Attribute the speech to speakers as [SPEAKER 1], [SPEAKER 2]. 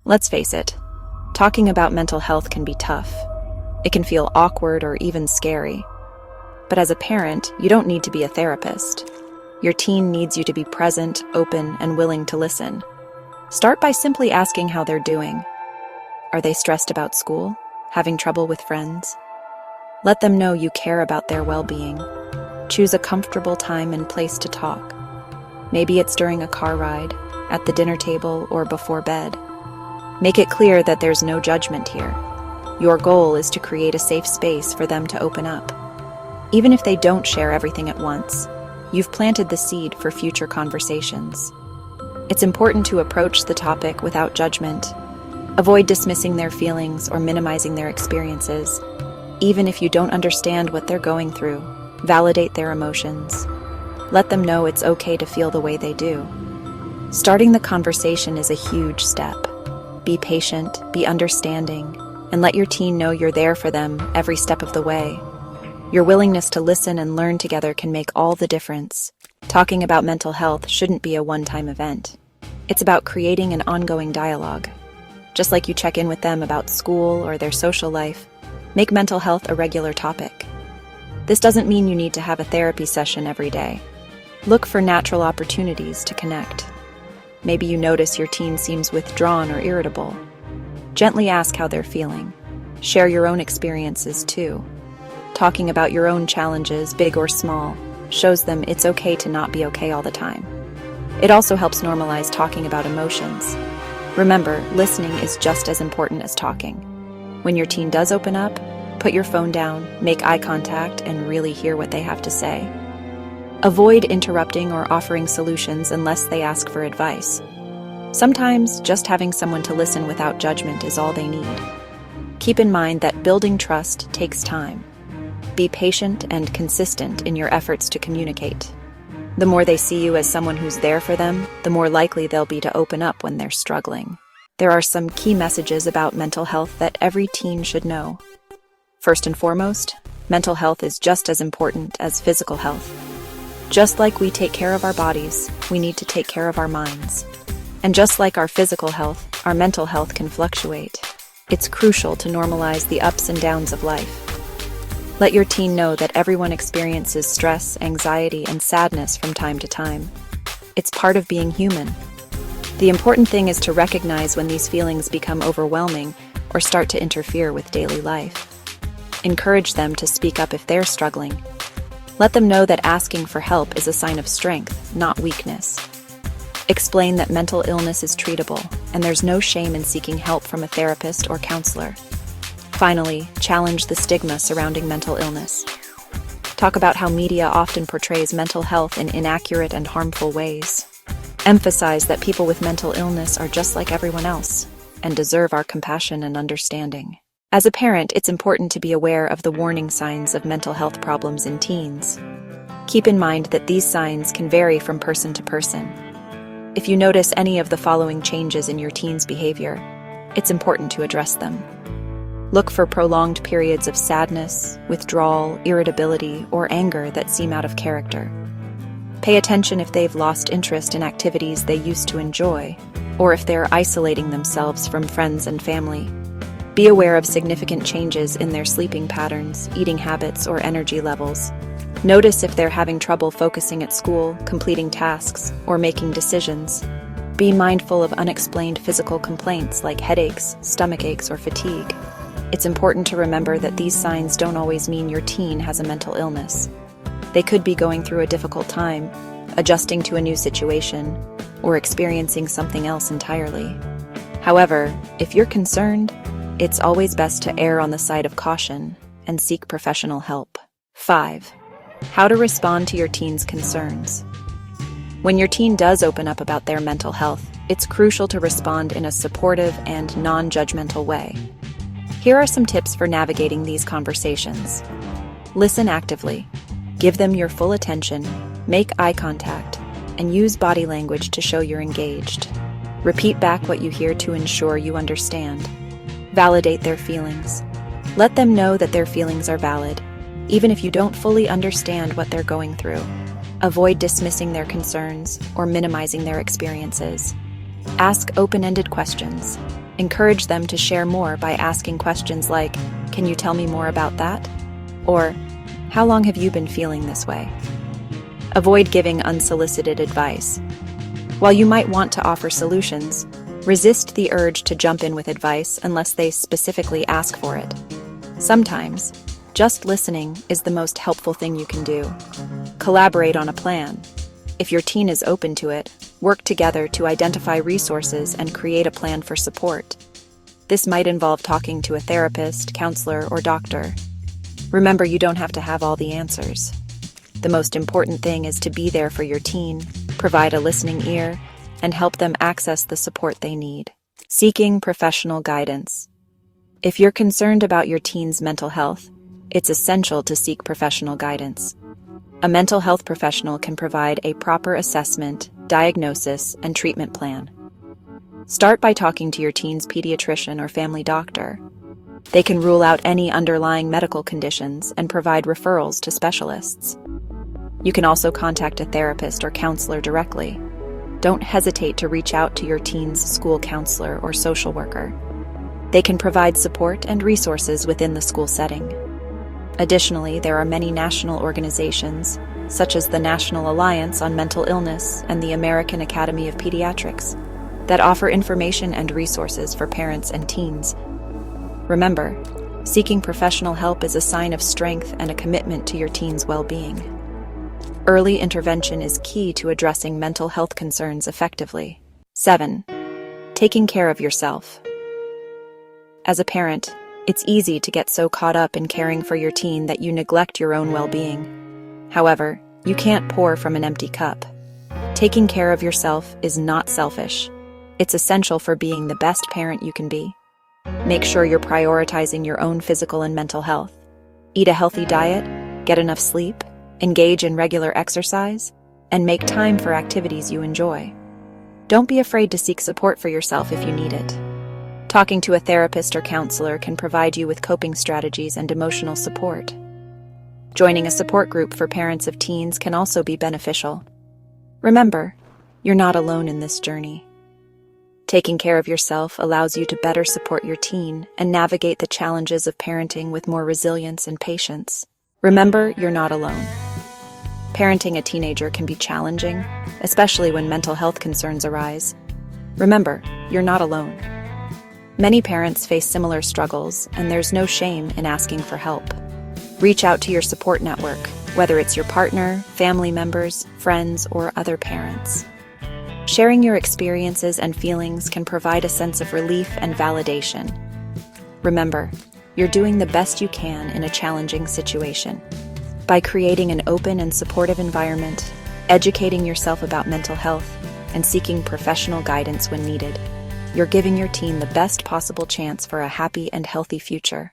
[SPEAKER 1] Let's face it, talking about mental health can be tough. It can feel awkward or even scary. But as a parent, you don't need to be a therapist. Your teen needs you to be present, open, and willing to listen. Start by simply asking how they're doing. Are they stressed about school? Having trouble with friends? Let them know you care about their well-being. Choose a comfortable time and place to talk. Maybe it's during a car ride, at the dinner table, or before bed. Make it clear that there's no judgment here. Your goal is to create a safe space for them to open up. Even if they don't share everything at once, you've planted the seed for future conversations. It's important to approach the topic without judgment. Avoid dismissing their feelings or minimizing their experiences. Even if you don't understand what they're going through, validate their emotions. Let them know it's okay to feel the way they do. Starting the conversation is a huge step. Be patient, be understanding, and let your teen know you're there for them every step of the way. Your willingness to listen and learn together can make all the difference. Talking about mental health shouldn't be a one-time event. It's about creating an ongoing dialogue. Just like you check in with them about school or their social life, make mental health a regular topic. This doesn't mean you need to have a therapy session every day. Look for natural opportunities to connect. Maybe you notice your teen seems withdrawn or irritable. Gently ask how they're feeling. Share your own experiences too. Talking about your own challenges, big or small, shows them it's okay to not be okay all the time. It also helps normalize talking about emotions. Remember, listening is just as important as talking. When your teen does open up, put your phone down, make eye contact, and really hear what they have to say. Avoid interrupting or offering solutions unless they ask for advice. Sometimes, just having someone to listen without judgment is all they need. Keep in mind that building trust takes time. Be patient and consistent in your efforts to communicate. The more they see you as someone who's there for them, the more likely they'll be to open up when they're struggling. There are some key messages about mental health that every teen should know. First and foremost, mental health is just as important as physical health. Just like we take care of our bodies, we need to take care of our minds. And just like our physical health, our mental health can fluctuate. It's crucial to normalize the ups and downs of life. Let your teen know that everyone experiences stress, anxiety, and sadness from time to time. It's part of being human. The important thing is to recognize when these feelings become overwhelming or start to interfere with daily life. Encourage them to speak up if they're struggling. Let them know that asking for help is a sign of strength, not weakness. Explain that mental illness is treatable, and there's no shame in seeking help from a therapist or counselor. Finally, challenge the stigma surrounding mental illness. Talk about how media often portrays mental health in inaccurate and harmful ways. Emphasize that people with mental illness are just like everyone else and deserve our compassion and understanding. As a parent, it's important to be aware of the warning signs of mental health problems in teens. Keep in mind that these signs can vary from person to person. If you notice any of the following changes in your teen's behavior, it's important to address them. Look for prolonged periods of sadness, withdrawal, irritability, or anger that seem out of character. Pay attention if they've lost interest in activities they used to enjoy, or if they're isolating themselves from friends and family. Be aware of significant changes in their sleeping patterns, eating habits, or energy levels. Notice if they're having trouble focusing at school, completing tasks, or making decisions. Be mindful of unexplained physical complaints like headaches, stomach aches, or fatigue. It's important to remember that these signs don't always mean your teen has a mental illness. They could be going through a difficult time, adjusting to a new situation, or experiencing something else entirely. However, if you're concerned, it's always best to err on the side of caution and seek professional help. 5. How to respond to your teen's concerns. When your teen does open up about their mental health, it's crucial to respond in a supportive and non-judgmental way. Here are some tips for navigating these conversations. Listen actively. Give them your full attention, make eye contact, and use body language to show you're engaged. Repeat back what you hear to ensure you understand. Validate their feelings. Let them know that their feelings are valid, even if you don't fully understand what they're going through. Avoid dismissing their concerns or minimizing their experiences. Ask open-ended questions. Encourage them to share more by asking questions like, "Can you tell me more about that?" Or, "How long have you been feeling this way?" Avoid giving unsolicited advice. While you might want to offer solutions, resist the urge to jump in with advice unless they specifically ask for it. Sometimes, just listening is the most helpful thing you can do. Collaborate on a plan. If your teen is open to it, work together to identify resources and create a plan for support. This might involve talking to a therapist, counselor, or doctor. Remember, you don't have to have all the answers. The most important thing is to be there for your teen, provide a listening ear, and help them access the support they need. Seeking professional guidance. If you're concerned about your teen's mental health, it's essential to seek professional guidance. A mental health professional can provide a proper assessment, diagnosis, and treatment plan. Start by talking to your teen's pediatrician or family doctor. They can rule out any underlying medical conditions and provide referrals to specialists. You can also contact a therapist or counselor directly. Don't hesitate to reach out to your teen's school counselor or social worker. They can provide support and resources within the school setting. Additionally, there are many national organizations, such as the National Alliance on Mental Illness and the American Academy of Pediatrics, that offer information and resources for parents and teens. Remember, seeking professional help is a sign of strength and a commitment to your teen's well-being. Early intervention is key to addressing mental health concerns effectively. 7. Taking care of yourself. As a parent, it's easy to get so caught up in caring for your teen that you neglect your own well-being. However, you can't pour from an empty cup. Taking care of yourself is not selfish. It's essential for being the best parent you can be. Make sure you're prioritizing your own physical and mental health. Eat a healthy diet, get enough sleep, engage in regular exercise, and make time for activities you enjoy. Don't be afraid to seek support for yourself if you need it. Talking to a therapist or counselor can provide you with coping strategies and emotional support. Joining a support group for parents of teens can also be beneficial. Remember, you're not alone in this journey. Taking care of yourself allows you to better support your teen and navigate the challenges of parenting with more resilience and patience. Remember, you're not alone. Parenting a teenager can be challenging, especially when mental health concerns arise. Remember, you're not alone. Many parents face similar struggles, and there's no shame in asking for help. Reach out to your support network, whether it's your partner, family members, friends, or other parents. Sharing your experiences and feelings can provide a sense of relief and validation. Remember, you're doing the best you can in a challenging situation. By creating an open and supportive environment, educating yourself about mental health, and seeking professional guidance when needed, you're giving your teen the best possible chance for a happy and healthy future.